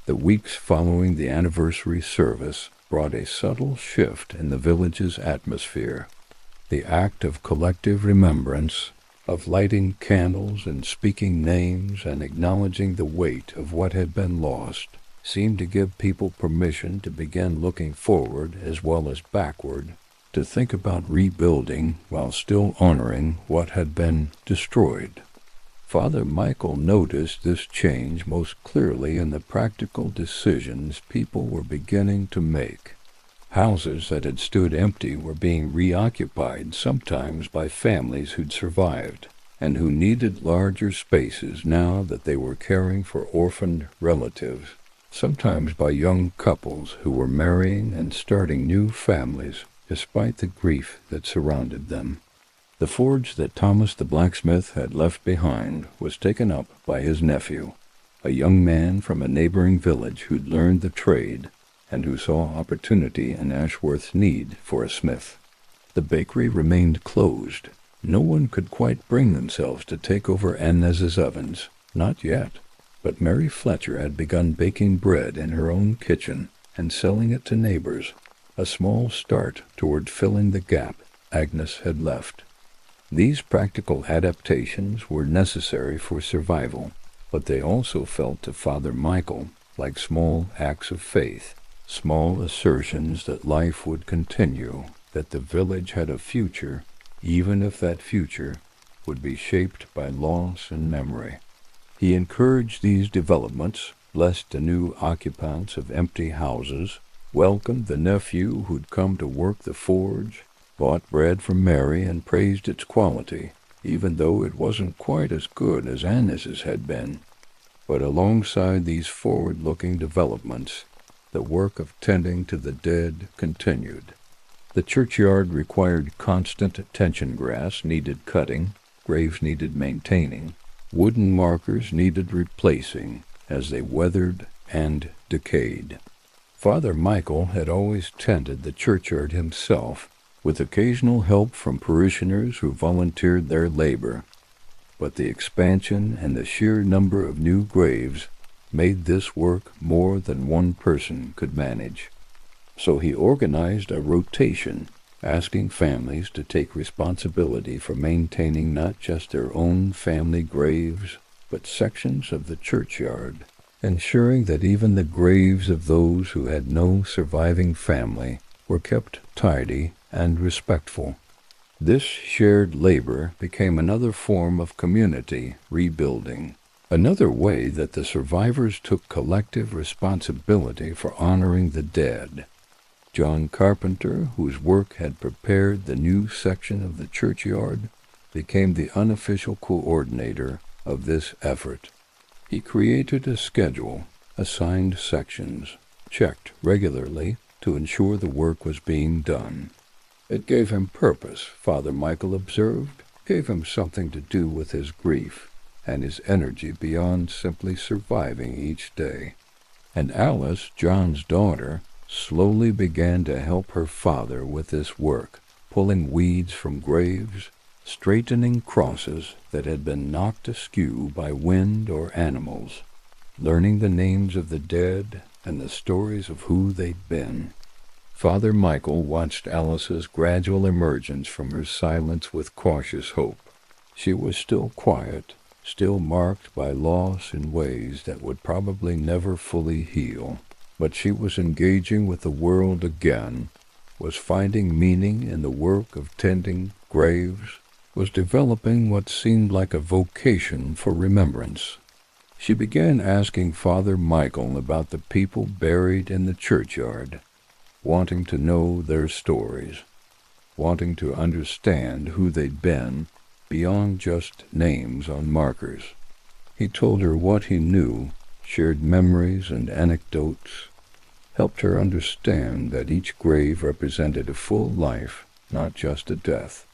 The weeks following the anniversary service brought a subtle shift in the village's atmosphere. The act of collective remembrance, of lighting candles and speaking names and acknowledging the weight of what had been lost, seemed to give people permission to begin looking forward as well as backward, to think about rebuilding while still honoring what had been destroyed. Father Michael noticed this change most clearly in the practical decisions people were beginning to make. Houses that had stood empty were being reoccupied, sometimes by families who'd survived, and who needed larger spaces now that they were caring for orphaned relatives, sometimes by young couples who were marrying and starting new families despite the grief that surrounded them. The forge that Thomas the blacksmith had left behind was taken up by his nephew, a young man from a neighboring village who'd learned the trade and who saw opportunity in Ashworth's need for a smith. The bakery remained closed. No one could quite bring themselves to take over Annez's ovens, not yet, but Mary Fletcher had begun baking bread in her own kitchen and selling it to neighbors, a small start toward filling the gap Agnes had left. These practical adaptations were necessary for survival, but they also felt to Father Michael like small acts of faith, small assertions that life would continue, that the village had a future, even if that future would be shaped by loss and memory. He encouraged these developments, blessed the new occupants of empty houses, welcomed the nephew who'd come to work the forge, bought bread from Mary and praised its quality, even though it wasn't quite as good as Agnes's had been. But alongside these forward-looking developments, the work of tending to the dead continued. The churchyard required constant attention. Grass needed cutting, graves needed maintaining, wooden markers needed replacing as they weathered and decayed. Father Michael had always tended the churchyard himself, with occasional help from parishioners who volunteered their labor, but the expansion and the sheer number of new graves made this work more than one person could manage. So he organized a rotation, asking families to take responsibility for maintaining not just their own family graves, but sections of the churchyard, ensuring that even the graves of those who had no surviving family were kept tidy and respectful. This shared labor became another form of community rebuilding, another way that the survivors took collective responsibility for honoring the dead. John Carpenter, whose work had prepared the new section of the churchyard, became the unofficial coordinator of this effort. He created a schedule, assigned sections, checked regularly to ensure the work was being done. It gave him purpose, Father Michael observed, gave him something to do with his grief and his energy beyond simply surviving each day. And Alice, John's daughter, slowly began to help her father with this work, pulling weeds from graves, straightening crosses that had been knocked askew by wind or animals, learning the names of the dead and the stories of who they'd been. Father Michael watched Alice's gradual emergence from her silence with cautious hope. She was still quiet, still marked by loss in ways that would probably never fully heal, but she was engaging with the world again, was finding meaning in the work of tending graves, was developing what seemed like a vocation for remembrance. She began asking Father Michael about the people buried in the churchyard, wanting to know their stories, wanting to understand who they'd been beyond just names on markers. He told her what he knew, shared memories and anecdotes, helped her understand that each grave represented a full life, not just a death.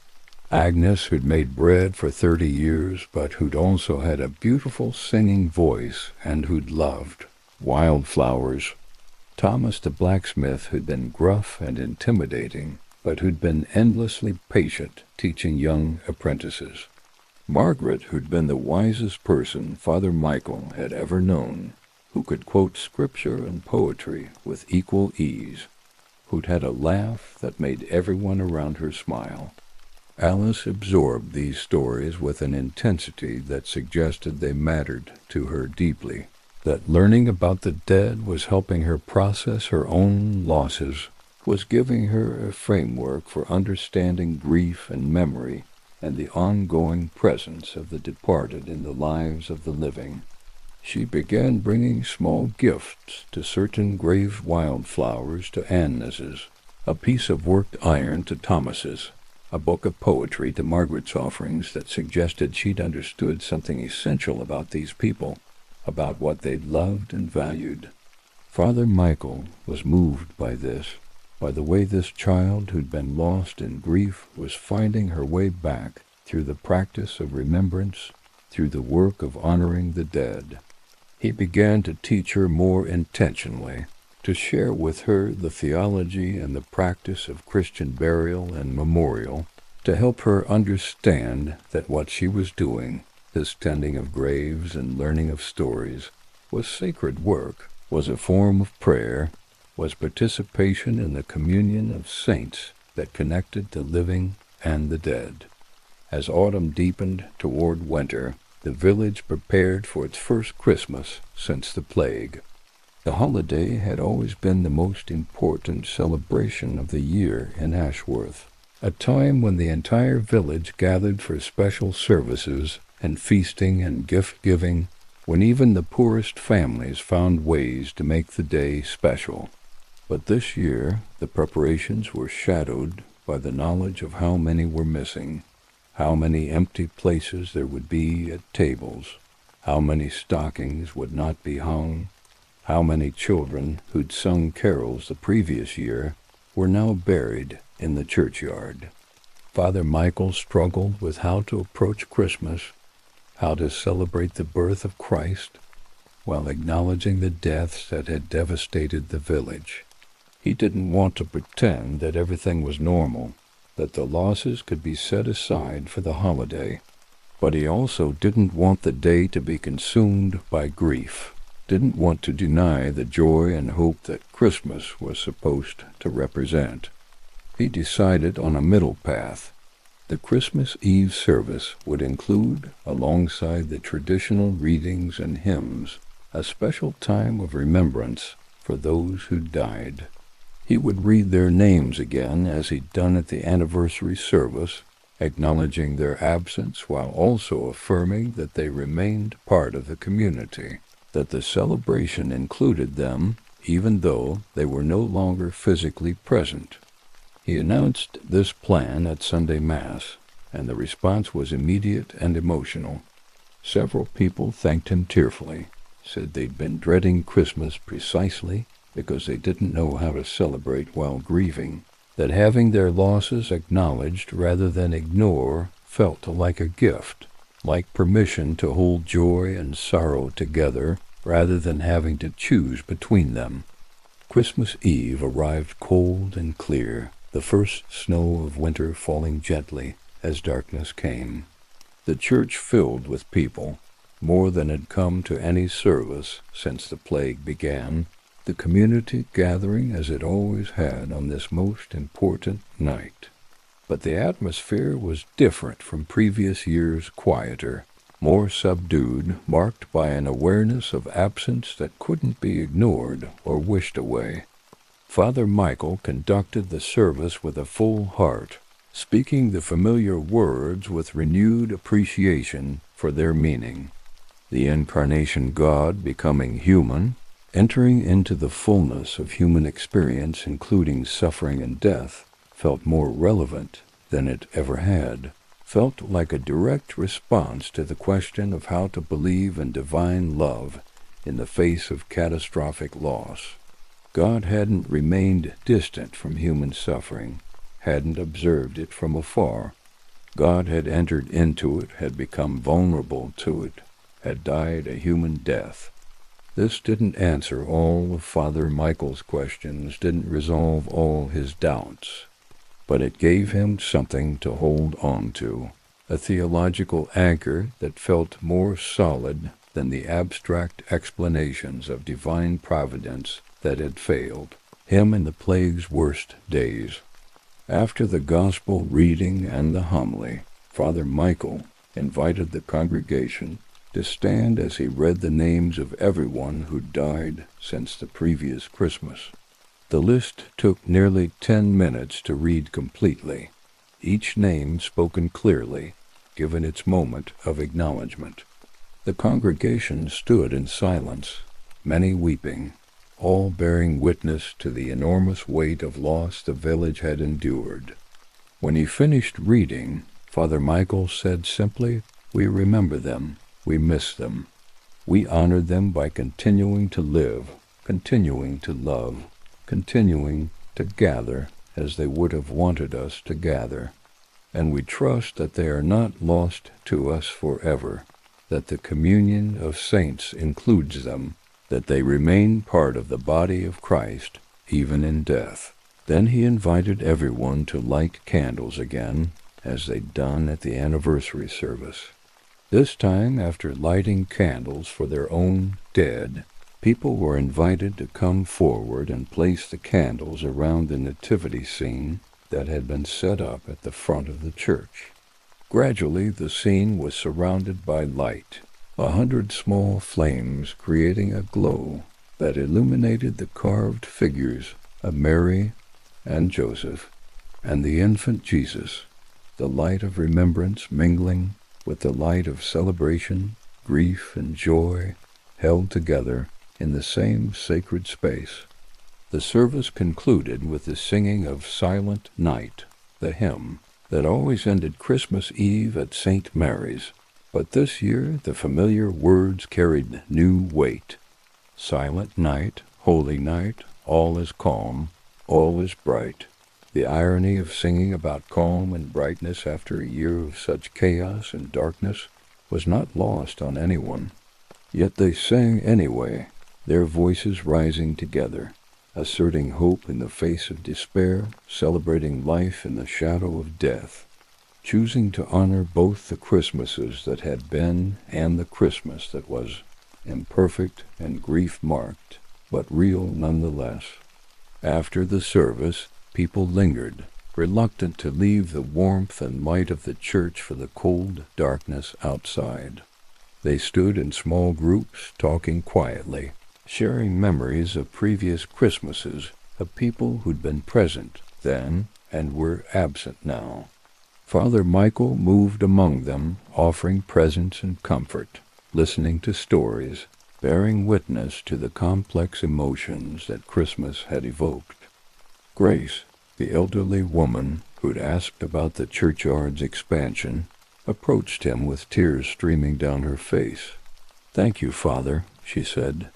Agnes, who'd made bread for 30 years, but who'd also had a beautiful singing voice and who'd loved wildflowers. Thomas the blacksmith, who'd been gruff and intimidating, but who'd been endlessly patient teaching young apprentices. Margaret, who'd been the wisest person Father Michael had ever known, who could quote scripture and poetry with equal ease, who'd had a laugh that made everyone around her smile. Alice absorbed these stories with an intensity that suggested they mattered to her deeply, that learning about the dead was helping her process her own losses, was giving her a framework for understanding grief and memory and the ongoing presence of the departed in the lives of the living. She began bringing small gifts to certain grave wildflowers to Agnes's, a piece of worked iron to Thomas's, a book of poetry to Margaret's offerings that suggested she'd understood something essential about these people, about what they loved and valued. Father Michael was moved by this, by the way this child who'd been lost in grief was finding her way back through the practice of remembrance, through the work of honoring the dead. He began to teach her more intentionally, to share with her the theology and the practice of Christian burial and memorial, to help her understand that what she was doing, this tending of graves and learning of stories, was sacred work, was a form of prayer, was participation in the communion of saints that connected the living and the dead. As autumn deepened toward winter, the village prepared for its first Christmas since the plague. The holiday had always been the most important celebration of the year in Ashworth, a time when the entire village gathered for special services and feasting and gift-giving, when even the poorest families found ways to make the day special. But this year the preparations were shadowed by the knowledge of how many were missing, how many empty places there would be at tables, how many stockings would not be hung, how many children who'd sung carols the previous year were now buried in the churchyard. Father Michael struggled with how to approach Christmas, how to celebrate the birth of Christ, while acknowledging the deaths that had devastated the village. He didn't want to pretend that everything was normal, that the losses could be set aside for the holiday, but he also didn't want the day to be consumed by grief, didn't want to deny the joy and hope that Christmas was supposed to represent. He decided on a middle path. The Christmas Eve service would include, alongside the traditional readings and hymns, a special time of remembrance for those who died. He would read their names again as he'd done at the anniversary service, acknowledging their absence while also affirming that they remained part of the community, that the celebration included them even though they were no longer physically present. He announced this plan at Sunday Mass, and the response was immediate and emotional. Several people thanked him tearfully, said they'd been dreading Christmas precisely because they didn't know how to celebrate while grieving, that having their losses acknowledged rather than ignore felt like a gift, like permission to hold joy and sorrow together rather than having to choose between them. Christmas Eve arrived cold and clear, the first snow of winter falling gently as darkness came. The church filled with people, more than had come to any service since the plague began, the community gathering as it always had on this most important night. But the atmosphere was different from previous years, quieter, more subdued, marked by an awareness of absence that couldn't be ignored or wished away. Father Michael conducted the service with a full heart, speaking the familiar words with renewed appreciation for their meaning. The incarnation God becoming human, entering into the fullness of human experience, including suffering and death, felt more relevant than it ever had, felt like a direct response to the question of how to believe in divine love in the face of catastrophic loss. God hadn't remained distant from human suffering, hadn't observed it from afar. God had entered into it, had become vulnerable to it, had died a human death. This didn't answer all of Father Michael's questions, didn't resolve all his doubts, but it gave him something to hold on to, a theological anchor that felt more solid than the abstract explanations of divine providence that had failed him in the plague's worst days. After the gospel reading and the homily, Father Michael invited the congregation to stand as he read the names of everyone who died since the previous Christmas. The list took nearly 10 minutes to read completely, each name spoken clearly, given its moment of acknowledgement. The congregation stood in silence, many weeping, all bearing witness to the enormous weight of loss the village had endured. When he finished reading, Father Michael said simply, "We remember them, we miss them. We honor them by continuing to live, continuing to love, continuing to gather as they would have wanted us to gather. And we trust that they are not lost to us forever, that the communion of saints includes them, that they remain part of the body of Christ, even in death." Then he invited everyone to light candles again, as they'd done at the anniversary service. This time, after lighting candles for their own dead, people were invited to come forward and place the candles around the nativity scene that had been set up at the front of the church. Gradually, the scene was surrounded by light, 100 small flames creating a glow that illuminated the carved figures of Mary and Joseph and the infant Jesus, the light of remembrance mingling with the light of celebration, grief, and joy held together in the same sacred space. The service concluded with the singing of Silent Night, the hymn that always ended Christmas Eve at St. Mary's. But this year the familiar words carried new weight. Silent night, holy night, all is calm, all is bright. The irony of singing about calm and brightness after a year of such chaos and darkness was not lost on anyone. Yet they sang anyway, their voices rising together, asserting hope in the face of despair, celebrating life in the shadow of death, choosing to honor both the Christmases that had been and the Christmas that was, imperfect and grief-marked, but real nonetheless. After the service, people lingered, reluctant to leave the warmth and light of the church for the cold darkness outside. They stood in small groups, talking quietly, sharing memories of previous Christmases, of people who'd been present then and were absent now. Father Michael moved among them, offering presents and comfort, listening to stories, bearing witness to the complex emotions that Christmas had evoked. Grace, the elderly woman who'd asked about the churchyard's expansion, approached him with tears streaming down her face. "Thank you, Father," she said.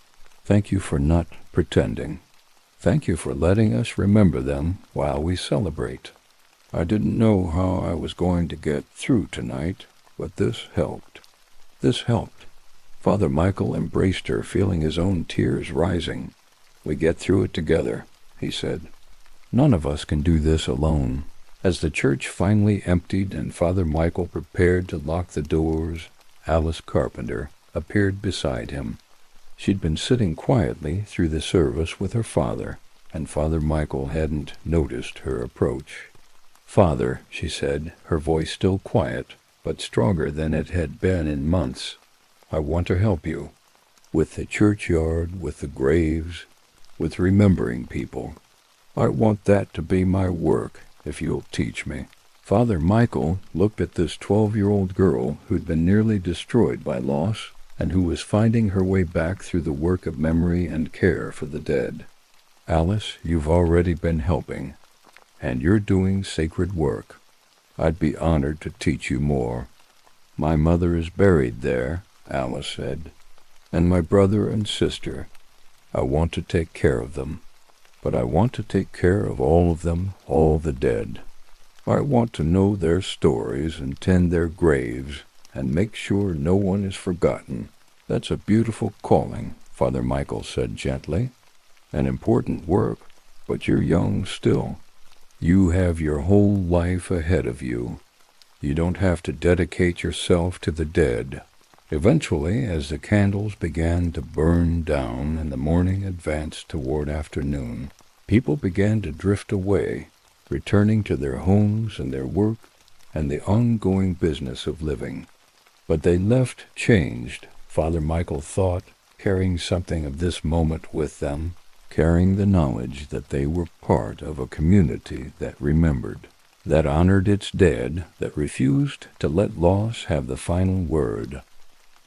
"Thank you for not pretending. Thank you for letting us remember them while we celebrate. I didn't know how I was going to get through tonight, but this helped. This helped." Father Michael embraced her, feeling his own tears rising. "We get through it together," he said. "None of us can do this alone." As the church finally emptied and Father Michael prepared to lock the doors, Alice Carpenter appeared beside him. She'd been sitting quietly through the service with her father, and Father Michael hadn't noticed her approach. "Father," she said, her voice still quiet, but stronger than it had been in months, "I want to help you. With the churchyard, with the graves, with remembering people. I want that to be my work, if you'll teach me." Father Michael looked at this 12-year-old girl who'd been nearly destroyed by loss, and who was finding her way back through the work of memory and care for the dead. "Alice, you've already been helping, and you're doing sacred work. I'd be honored to teach you more. My mother is buried there," Alice said, "and my brother and sister. I want to take care of them, but I want to take care of all of them, all the dead. I want to know their stories and tend their graves and make sure no one is forgotten." "That's a beautiful calling," Father Michael said gently. "An important work, but you're young still. You have your whole life ahead of you. You don't have to dedicate yourself to the dead. Eventually, as the candles began to burn down and the morning advanced toward afternoon, people began to drift away, returning to their homes and their work and the ongoing business of living. But they left changed, Father Michael thought, carrying something of this moment with them, carrying the knowledge that they were part of a community that remembered, that honored its dead, that refused to let loss have the final word.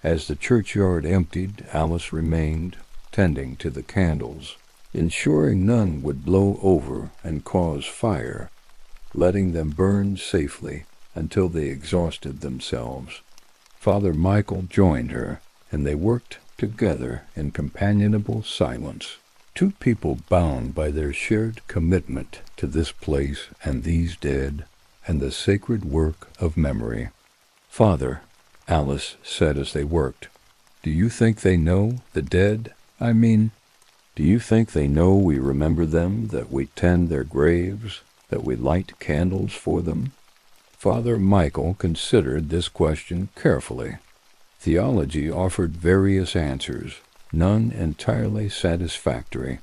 As the churchyard emptied, Alice remained, tending to the candles, ensuring none would blow over and cause fire, letting them burn safely until they exhausted themselves. Father Michael joined her, and they worked together in companionable silence, two people bound by their shared commitment to this place and these dead, and the sacred work of memory. "Father," Alice said as they worked, "do you think they know, the dead, I mean? Do you think they know we remember them, that we tend their graves, that we light candles for them?" Father Michael considered this question carefully. Theology offered various answers, none entirely satisfactory.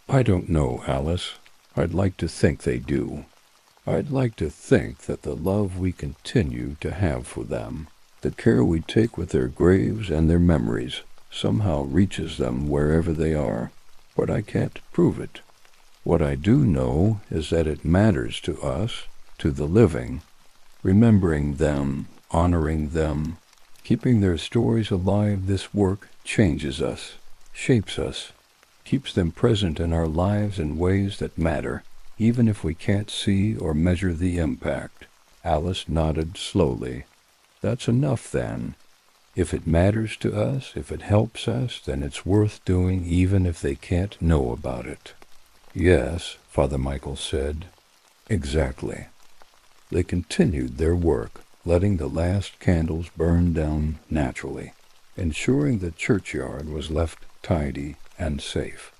"I don't know, Alice. I'd like to think they do. I'd like to think that the love we continue to have for them, the care we take with their graves and their memories, somehow reaches them wherever they are. But I can't prove it. What I do know is that it matters to us, to the living, remembering them, honoring them, keeping their stories alive. This work changes us, shapes us, keeps them present in our lives in ways that matter, even if we can't see or measure the impact." Alice nodded slowly. "That's enough, then. If it matters to us, if it helps us, then it's worth doing even if they can't know about it." "Yes," Father Michael said. "Exactly." They continued their work, letting the last candles burn down naturally, ensuring the churchyard was left tidy and safe.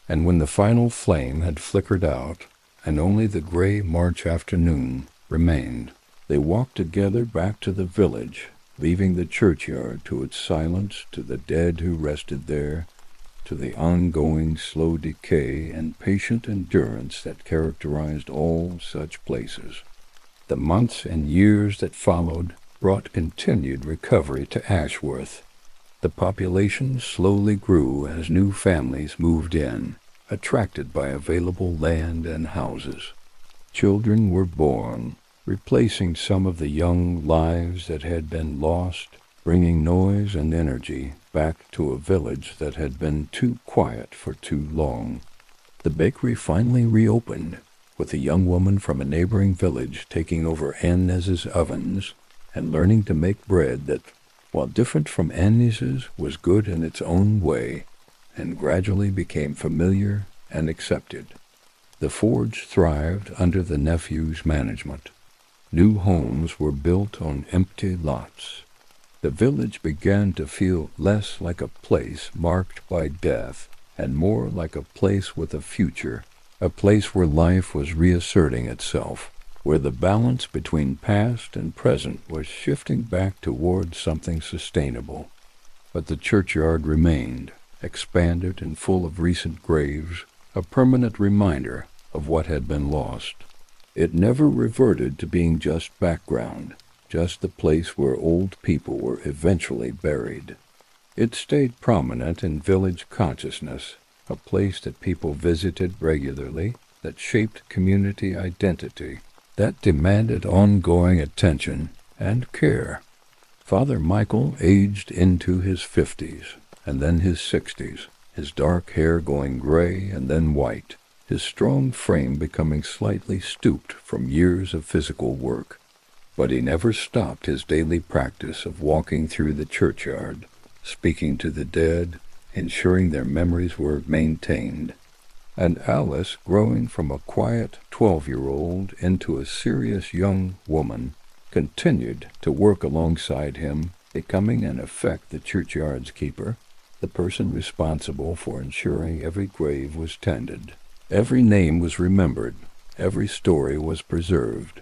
And when the final flame had flickered out, and only the gray March afternoon remained, they walked together back to the village, leaving the churchyard to its silence, to the dead who rested there, to the ongoing slow decay and patient endurance that characterized all such places. The months and years that followed brought continued recovery to Ashworth. The population slowly grew as new families moved in, attracted by available land and houses. Children were born, replacing some of the young lives that had been lost, bringing noise and energy back to a village that had been too quiet for too long. The bakery finally reopened, with a young woman from a neighboring village taking over Annes's ovens and learning to make bread that, while different from Annes's, was good in its own way, and gradually became familiar and accepted. The forge thrived under the nephew's management. New homes were built on empty lots. The village began to feel less like a place marked by death and more like a place with a future, a place where life was reasserting itself, where the balance between past and present was shifting back toward something sustainable. But the churchyard remained, expanded and full of recent graves, a permanent reminder of what had been lost. It never reverted to being just background, just the place where old people were eventually buried. It stayed prominent in village consciousness, a place that people visited regularly, that shaped community identity, that demanded ongoing attention and care. Father Michael aged into his 50s, and then his 60s, his dark hair going gray and then white, his strong frame becoming slightly stooped from years of physical work. But he never stopped his daily practice of walking through the churchyard, speaking to the dead, ensuring their memories were maintained. And Alice, growing from a quiet 12-year-old into a serious young woman, continued to work alongside him, becoming in effect the churchyard's keeper, the person responsible for ensuring every grave was tended, every name was remembered, every story was preserved.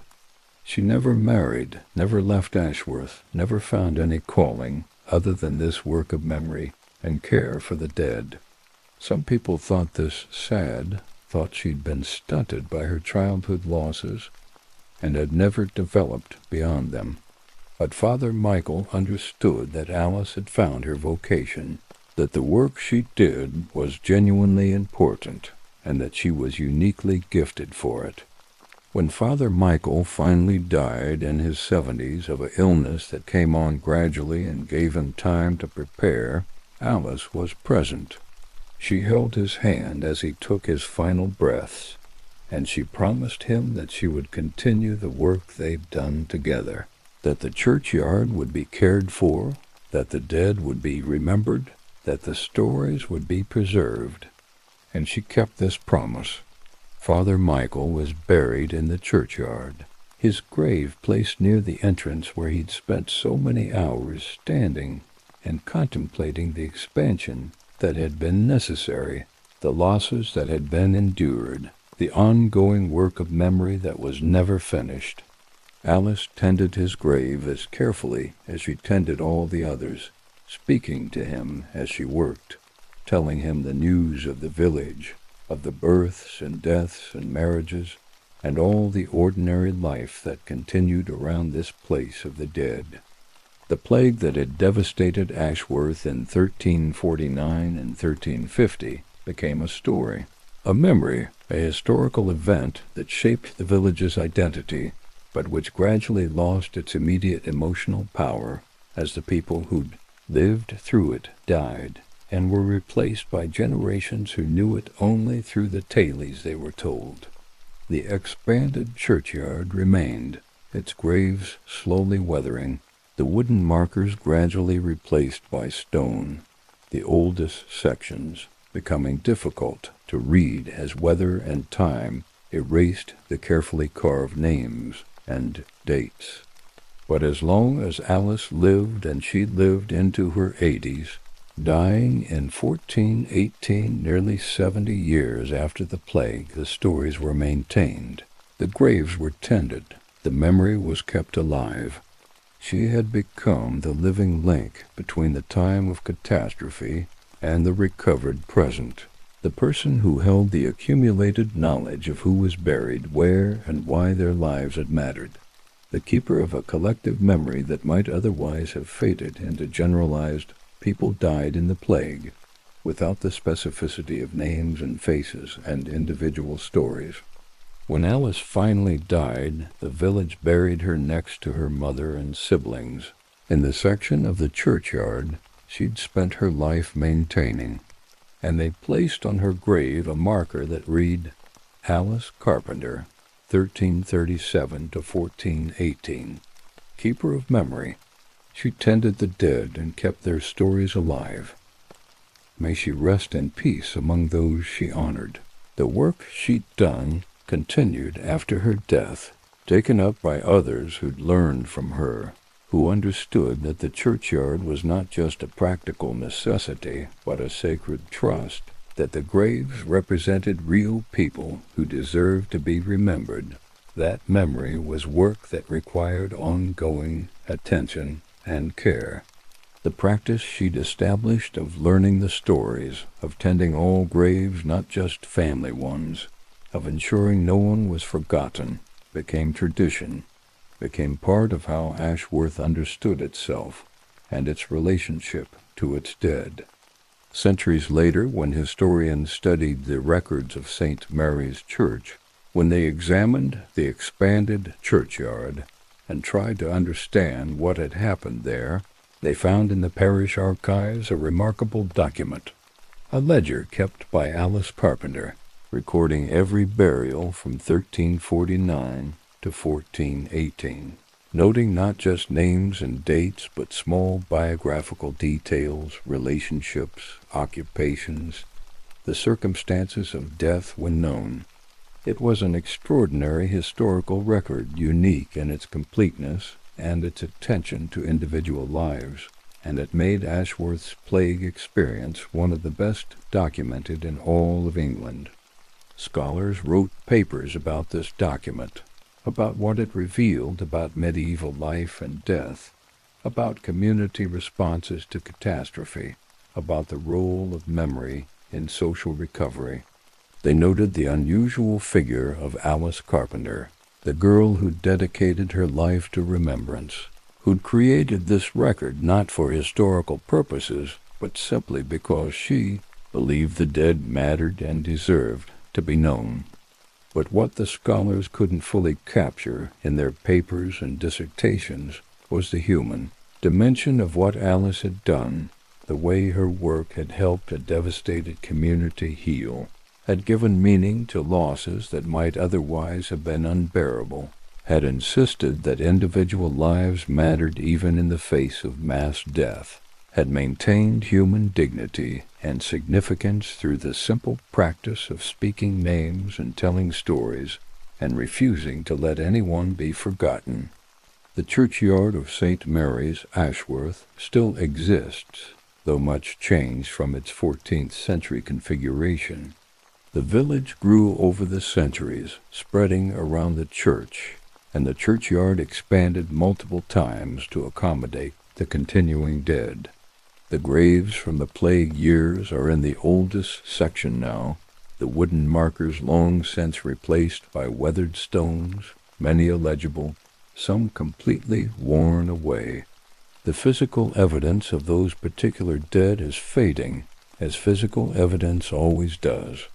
She never married, never left Ashworth, never found any calling other than this work of memory and care for the dead. Some people thought this sad, thought she'd been stunted by her childhood losses and had never developed beyond them. But Father Michael understood that Alice had found her vocation, that the work she did was genuinely important, and that she was uniquely gifted for it. When Father Michael finally died in his 70s of an illness that came on gradually and gave him time to prepare, Alice was present. She held his hand as he took his final breaths, and she promised him that she would continue the work they'd done together, that the churchyard would be cared for, that the dead would be remembered, that the stories would be preserved. And she kept this promise. Father Michael was buried in the churchyard, his grave placed near the entrance where he'd spent so many hours standing and contemplating the expansion that had been necessary, the losses that had been endured, the ongoing work of memory that was never finished. Alice tended his grave as carefully as she tended all the others, speaking to him as she worked, telling him the news of the village, of the births and deaths and marriages, and all the ordinary life that continued around this place of the dead. The plague that had devastated Ashworth in 1349 and 1350 became a story, a memory, a historical event that shaped the village's identity, but which gradually lost its immediate emotional power as the people who'd lived through it died, and were replaced by generations who knew it only through the tales they were told. The expanded churchyard remained, its graves slowly weathering, the wooden markers gradually replaced by stone, the oldest sections becoming difficult to read as weather and time erased the carefully carved names and dates. But as long as Alice lived, and she lived into her 80s, dying in 1418, nearly 70 years after the plague, the stories were maintained. The graves were tended. The memory was kept alive. She had become the living link between the time of catastrophe and the recovered present, the person who held the accumulated knowledge of who was buried, where, and why their lives had mattered, the keeper of a collective memory that might otherwise have faded into generalized "people died in the plague," without the specificity of names and faces and individual stories. When Alice finally died, the village buried her next to her mother and siblings, in the section of the churchyard she'd spent her life maintaining, and they placed on her grave a marker that read, "Alice Carpenter, 1337 to 1418, keeper of memory. She tended the dead and kept their stories alive. May she rest in peace among those she honored." The work she'd done continued after her death, taken up by others who'd learned from her, who understood that the churchyard was not just a practical necessity, but a sacred trust, that the graves represented real people who deserved to be remembered. That memory was work that required ongoing attention and care. The practice she'd established of learning the stories, of tending all graves, not just family ones, of ensuring no one was forgotten, became tradition, became part of how Ashworth understood itself and its relationship to its dead. Centuries later, when historians studied the records of St. Mary's Church, when they examined the expanded churchyard and tried to understand what had happened there, they found in the parish archives a remarkable document, a ledger kept by Alice Carpenter, recording every burial from 1349 to 1418, noting not just names and dates, but small biographical details, relationships, occupations, the circumstances of death when known. It was an extraordinary historical record, unique in its completeness and its attention to individual lives, and it made Ashworth's plague experience one of the best documented in all of England. Scholars wrote papers about this document, about what it revealed about medieval life and death, about community responses to catastrophe, about the role of memory in social recovery. They noted the unusual figure of Alice Carpenter, the girl who dedicated her life to remembrance, who'd created this record not for historical purposes, but simply because she believed the dead mattered and deserved to be known. But what the scholars couldn't fully capture in their papers and dissertations was the human dimension of what Alice had done, the way her work had helped a devastated community heal, had given meaning to losses that might otherwise have been unbearable, had insisted that individual lives mattered even in the face of mass death, had maintained human dignity and significance through the simple practice of speaking names and telling stories, and refusing to let anyone be forgotten. The churchyard of St. Mary's, Ashworth, still exists, though much changed from its 14th century configuration. The village grew over the centuries, spreading around the church, and the churchyard expanded multiple times to accommodate the continuing dead. The graves from the plague years are in the oldest section now, the wooden markers long since replaced by weathered stones, many illegible, some completely worn away. The physical evidence of those particular dead is fading, as physical evidence always does.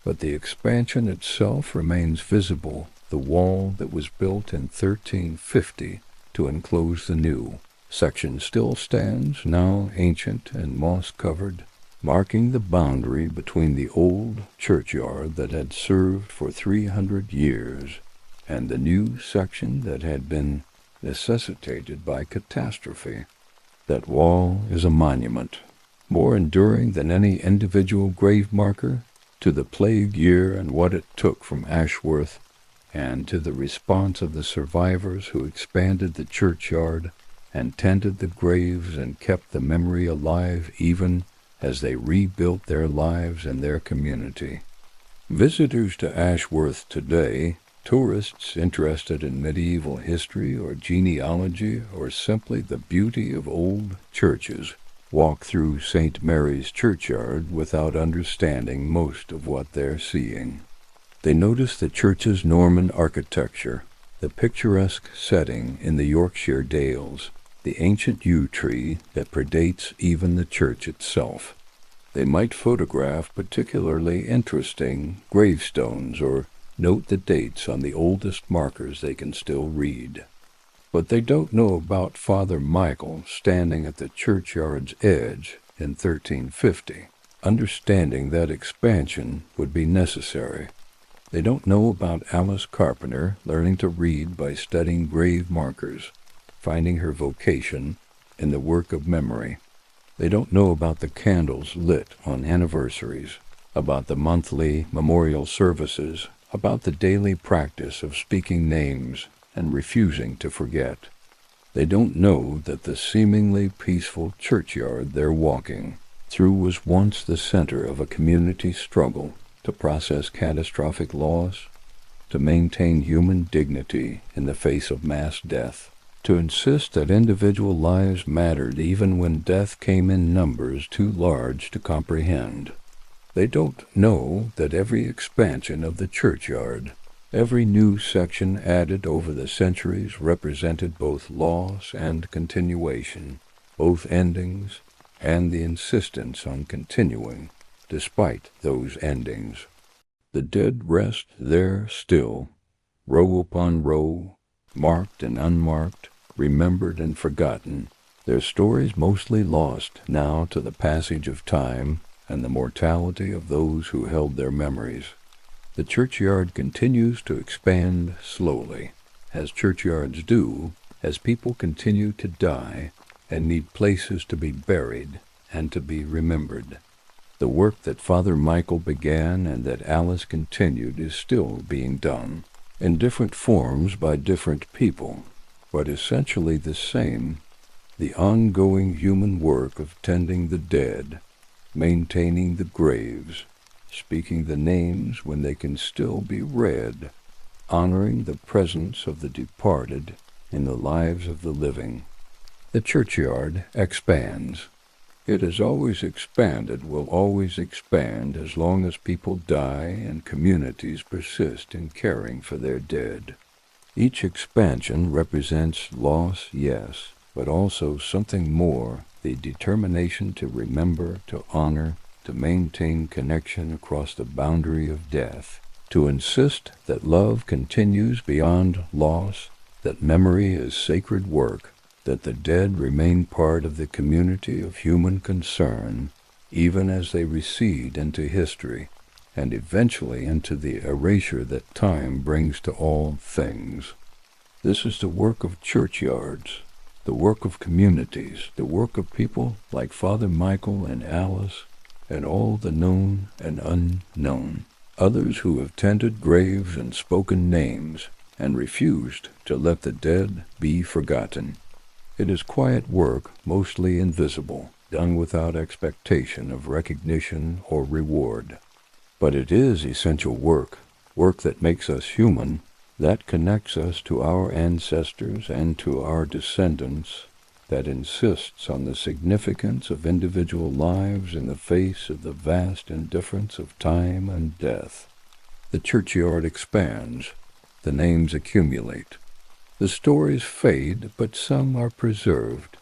But the expansion itself remains visible, the wall that was built in 1350 to enclose the new section still stands, now ancient and moss-covered, marking the boundary between the old churchyard that had served for 300 years and the new section that had been necessitated by catastrophe. That wall is a monument, more enduring than any individual grave marker, to the plague year and what it took from Ashworth, and to the response of the survivors who expanded the churchyard and tended the graves and kept the memory alive even as they rebuilt their lives and their community. Visitors to Ashworth today, tourists interested in medieval history or genealogy or simply the beauty of old churches, walk through St. Mary's churchyard without understanding most of what they're seeing. They notice the church's Norman architecture, the picturesque setting in the Yorkshire Dales, the ancient yew tree that predates even the church itself. They might photograph particularly interesting gravestones or note the dates on the oldest markers they can still read. But they don't know about Father Michael standing at the churchyard's edge in 1350. Understanding that expansion would be necessary. They don't know about Alice Carpenter learning to read by studying grave markers, finding her vocation in the work of memory. They don't know about the candles lit on anniversaries, about the monthly memorial services, about the daily practice of speaking names and refusing to forget. They don't know that the seemingly peaceful churchyard they're walking through was once the center of a community struggle to process catastrophic loss, to maintain human dignity in the face of mass death, to insist that individual lives mattered even when death came in numbers too large to comprehend. They don't know that every expansion of the churchyard, every new section added over the centuries represented both loss and continuation, both endings and the insistence on continuing, despite those endings. The dead rest there still, row upon row, marked and unmarked, remembered and forgotten, their stories mostly lost now to the passage of time and the mortality of those who held their memories. The churchyard continues to expand slowly, as churchyards do, as people continue to die and need places to be buried and to be remembered. The work that Father Michael began and that Alice continued is still being done, in different forms by different people, but essentially the same, the ongoing human work of tending the dead, maintaining the graves, speaking the names when they can still be read, honoring the presence of the departed in the lives of the living. The churchyard expands. It has always expanded, will always expand as long as people die and communities persist in caring for their dead. Each expansion represents loss, yes, but also something more, the determination to remember, to honor, to maintain connection across the boundary of death, to insist that love continues beyond loss, that memory is sacred work, that the dead remain part of the community of human concern, even as they recede into history, and eventually into the erasure that time brings to all things. This is the work of churchyards, the work of communities, the work of people like Father Michael and Alice, and all the known and unknown, others who have tended graves and spoken names, and refused to let the dead be forgotten. It is quiet work, mostly invisible, done without expectation of recognition or reward. But it is essential work, work that makes us human, that connects us to our ancestors and to our descendants, that insists on the significance of individual lives in the face of the vast indifference of time and death. The churchyard expands, the names accumulate, the stories fade, but some are preserved,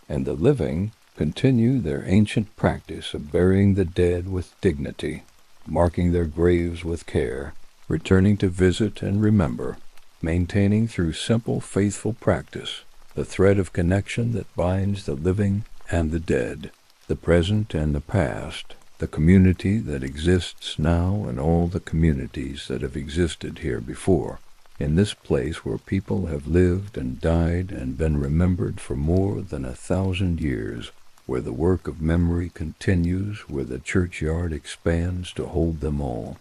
and the living continue their ancient practice of burying the dead with dignity, marking their graves with care, returning to visit and remember, maintaining through simple, faithful practice the thread of connection that binds the living and the dead, the present and the past, the community that exists now and all the communities that have existed here before, in this place where people have lived and died and been remembered for more than 1,000 years, where the work of memory continues, where the churchyard expands to hold them all.